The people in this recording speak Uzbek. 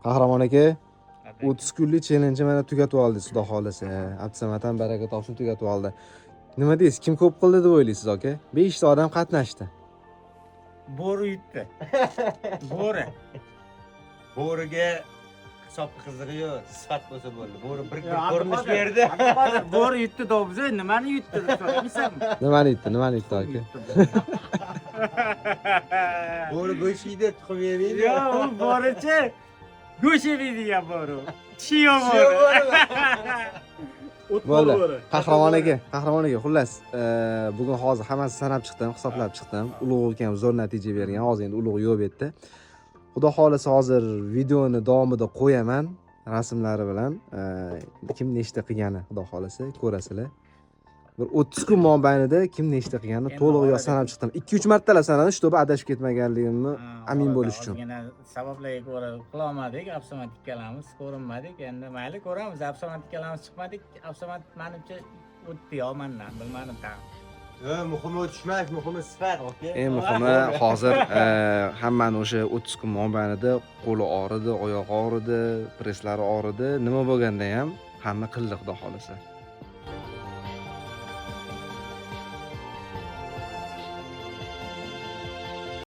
Qahramon aka, 30 kunlik challenge mana tugatib oldi, xudo xolasa. Abdusamad ham baraka topsin tugatib oldi. Nima deysiz? Kim ko'p qildi deb o'ylaysiz, aka? 5 ta odam qatnashdi. Bo'ri yutdi. Bo'riga hisob qizig'i yo'q, sifat bo'lsa bo'ldi. Bo'ri bir ko'rinish berdi. Bo'ri yutdi dobza, nimani yutdi deb so'raysanmi? Nimani yutdi aka? Bo'ri go'sht yeydi, tuxum yemaydi. Yo, u bo'richi go'sht yemaydigan bo'ri. Chiyo bo'ri. Bo'ldi. Qahramon aka, xullas, bugun hozir hammasini sanab chiqdim, hisoblab chiqdim. Ulug'bek ham zo'r natija bergan. Hozir endi ulug' yo'q bu yerda. Xudo xolasa hozir videoni davomida qo'yaman rasmlari bilan. Kim nechta qilgani, xudo xolasa ko'rasizlar. Bir 30 kun mobaynida kim nechta qilganini to'liq yo sanab chiqdim. 2-3 martalab sanadi, shu adashib ketmaganligimni amin bo'lish uchun. Ozgina sabablarga ko'ra qilolmadik, Absamat ikkalamiz ko'rinmadik. Endi mayli ko'ramiz. Absamat ikkalamiz chiqmadik. Absamat menimcha o'tdi yo mendan, bilmadim tan. Muhimi o'tishmak, muhimi sifat. Eng muhimi hozir hammani o'sha 30 kun mobaynida qo'li og'ridi, oyog'i og'ridi, presslari og'ridi, nima bo'lganda ham hamma qildi, xudo xolasa.